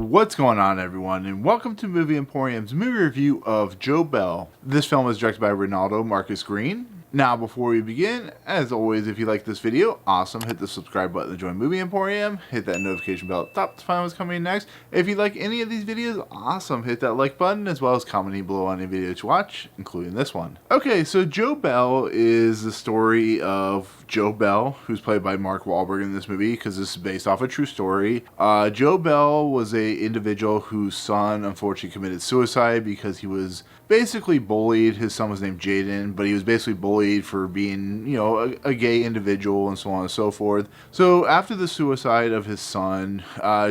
What's going on, everyone, and welcome to Movie Emporium's movie review of Joe Bell. This film is directed by Reinaldo Marcus Green. Now, before we begin, as always, if you like this video, awesome, hit the subscribe button to join Movie Emporium, hit that notification bell at the top to find what's coming next. If you like any of these videos, awesome, hit that like button, as well as commenting below on any video to watch, including this one. Okay, so Joe Bell is the story of Joe Bell, who's played by Mark Wahlberg in this movie, because this is based off a true story. Joe Bell was an individual whose son unfortunately committed suicide because he was basically bullied. His son was named Jaden, but he was basically bullied for being, you know, a gay individual and so on and so forth. So after the suicide of his son,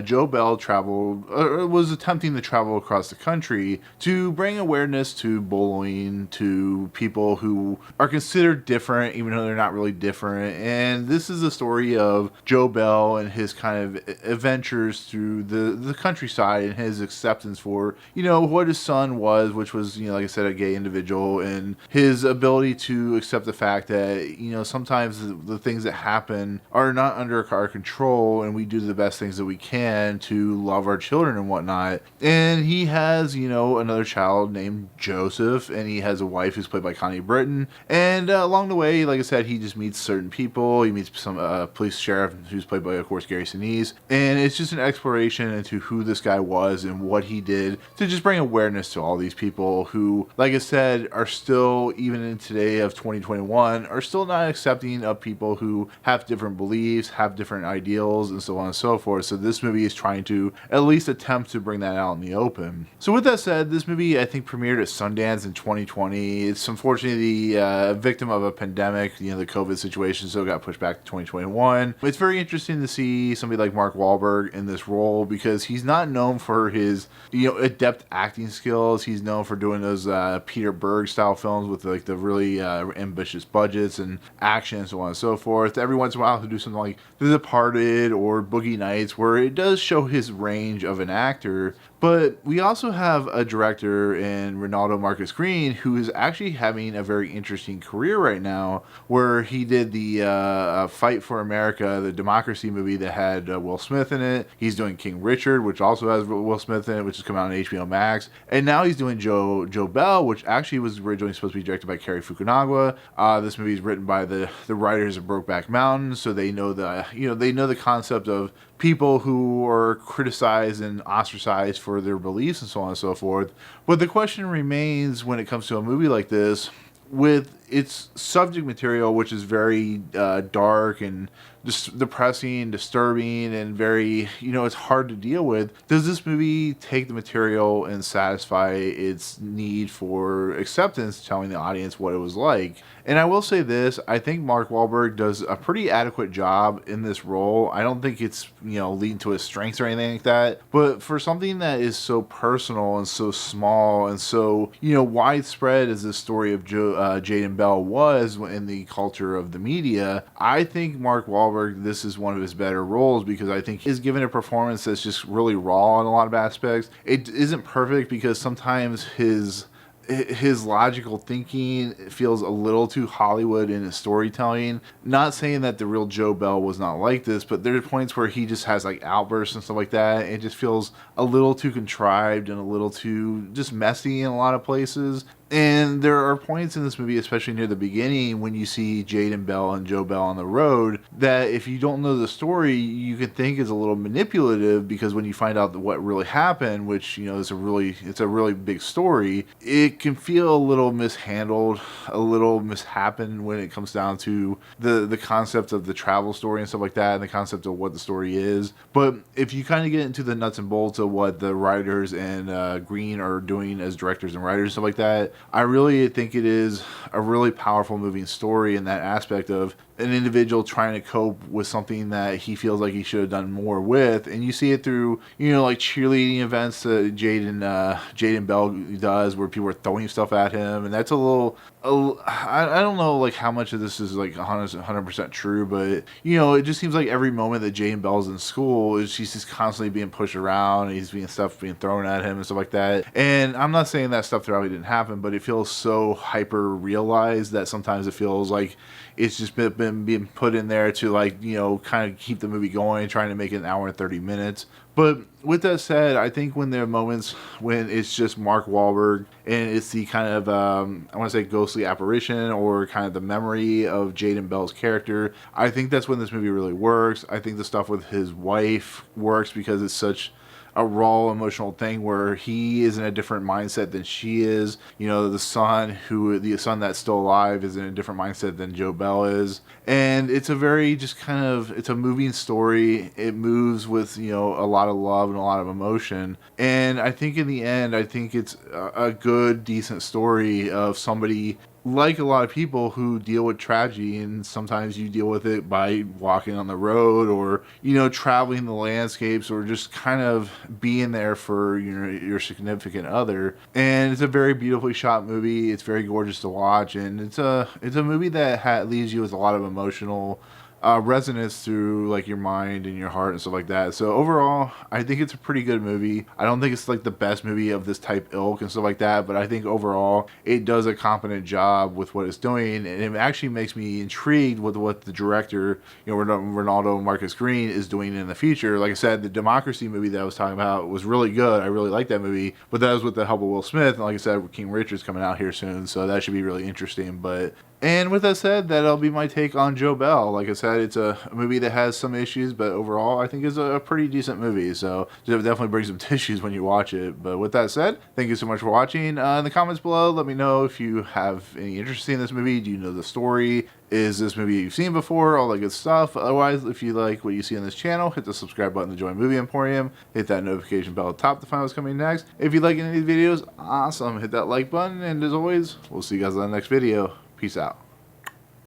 Joe Bell was attempting to travel across the country to bring awareness to bullying, to people who are considered different, even though they're not really different. And this is the story of Joe Bell and his kind of adventures through the countryside and his acceptance for, you know, what his son was, which was, you know, like I said, a gay individual, and his ability to accept the fact that, you know, sometimes the things that happen are not under our control, and we do the best things that we can to love our children and whatnot. And he has, you know, another child named Joseph, and he has a wife who's played by Connie Britton. And along the way, like I said, he just meets certain people. He meets some police sheriff who's played by, of course, Sinise. And it's just an exploration into who this guy was and what he did to just bring awareness to all these people who, like I said, are still, even in today of 2021, are still not accepting of people who have different beliefs, have different ideals, and so on and so forth. So this movie is trying to at least attempt to bring that out in the open. So with that said, this movie, I think, premiered at Sundance in 2020. It's unfortunately the victim of a pandemic, you know, the COVID situation, so it got pushed back to 2021. It's very interesting to see somebody like Mark Wahlberg in this role, because he's not known for his, you know, adept acting skills. He's known for doing those Peter Berg style films with like the really ambitious budgets and action and so on and so forth. Every once in a while he'll do something like The Departed or Boogie Nights, where it does show his range of an actor. But we also have a director in Reinaldo Marcus Green who is actually having a very interesting career right now, where he did the Fight for America, the democracy movie that had Will Smith in it. He's doing King Richard, which also has Will Smith in it, which is coming out on HBO Max. And now he's doing Joe Bell, which actually was originally supposed to be directed by Cary Fukunaga. This movie is written by the writers of Brokeback Mountain, so they know the concept of people who are criticized and ostracized for their beliefs and so on and so forth. But the question remains, when it comes to a movie like this, with its subject material, which is very dark and depressing, disturbing, and very, you know, it's hard to deal with, does this movie take the material and satisfy its need for acceptance, telling the audience what it was like? And I will say this, I think Mark Wahlberg does a pretty adequate job in this role. I don't think it's, you know, leading to his strengths or anything like that, but for something that is so personal and so small and so, you know, widespread as this story of Jaden Bell was in the culture of the media, I think Mark Wahlberg, this is one of his better roles, because I think he's given a performance that's just really raw in a lot of aspects. It isn't perfect because sometimes his logical thinking feels a little too Hollywood in his storytelling. Not saying that the real Joe Bell was not like this, but there are points where he just has like outbursts and stuff like that. It just feels a little too contrived and a little too just messy in a lot of places. And there are points in this movie, especially near the beginning, when you see Jaden Bell and Joe Bell on the road, that if you don't know the story, you could think is a little manipulative, because when you find out what really happened, which, you know, it's a really big story, it can feel a little mishandled, a little mishappened when it comes down to the concept of the travel story and stuff like that, and the concept of what the story is. But if you kind of get into the nuts and bolts of what the writers and Green are doing as directors and writers and stuff like that, I really think it is a really powerful moving story in that aspect of an individual trying to cope with something that he feels like he should have done more with. And you see it through, you know, like cheerleading events that Jaden Bell does, where people are throwing stuff at him. And that's I don't know like how much of this is like 100% true, but, you know, it just seems like every moment that Jaden Bell's in school, she's just constantly being pushed around, and he's being thrown at him and stuff like that. And I'm not saying that stuff probably didn't happen, but it feels so hyper realized that sometimes it feels like it's just been been being put in there to, like, you know, kind of keep the movie going, trying to make it an hour and 30 minutes. But with that said, I think when there are moments when it's just Mark Wahlberg and it's the kind of, I want to say ghostly apparition or kind of the memory of Jaden Bell's character, I think that's when this movie really works. I think the stuff with his wife works because it's such a raw emotional thing where he is in a different mindset than she is. You know, the son that's still alive is in a different mindset than Joe Bell is. And it's a very just kind of, it's a moving story. It moves with, you know, a lot of love and a lot of emotion. And I think in the end, I think it's a good, decent story of somebody like a lot of people who deal with tragedy, and sometimes you deal with it by walking on the road or, you know, traveling the landscapes or just kind of being there for, you know, your significant other. And it's a very beautifully shot movie. It's very gorgeous to watch, and it's a movie that leaves you with a lot of emotional resonance through, like, your mind and your heart and stuff like that. So overall, I think it's a pretty good movie. I don't think it's like the best movie of this type ilk and stuff like that, but I think overall it does a competent job with what it's doing, and it actually makes me intrigued with what the director, you know, Reinaldo Marcus Green, is doing in the future. Like I said, the Democracy movie that I was talking about was really good. I really liked that movie, but that was with the help of Will Smith, and like I said, King Richard's coming out here soon, so that should be really interesting. And with that said, that'll be my take on Joe Bell. Like I said, it's a movie that has some issues, but overall, I think is a pretty decent movie. So it definitely brings some tissues when you watch it. But with that said, thank you so much for watching. In the comments below, let me know if you have any interest in this movie. Do you know the story? Is this movie you've seen before? All that good stuff. Otherwise, if you like what you see on this channel, hit the subscribe button to join Movie Emporium. Hit that notification bell at the top to find what's coming next. If you like any of these videos, awesome. Hit that like button. And as always, we'll see you guys on the next video. Peace out.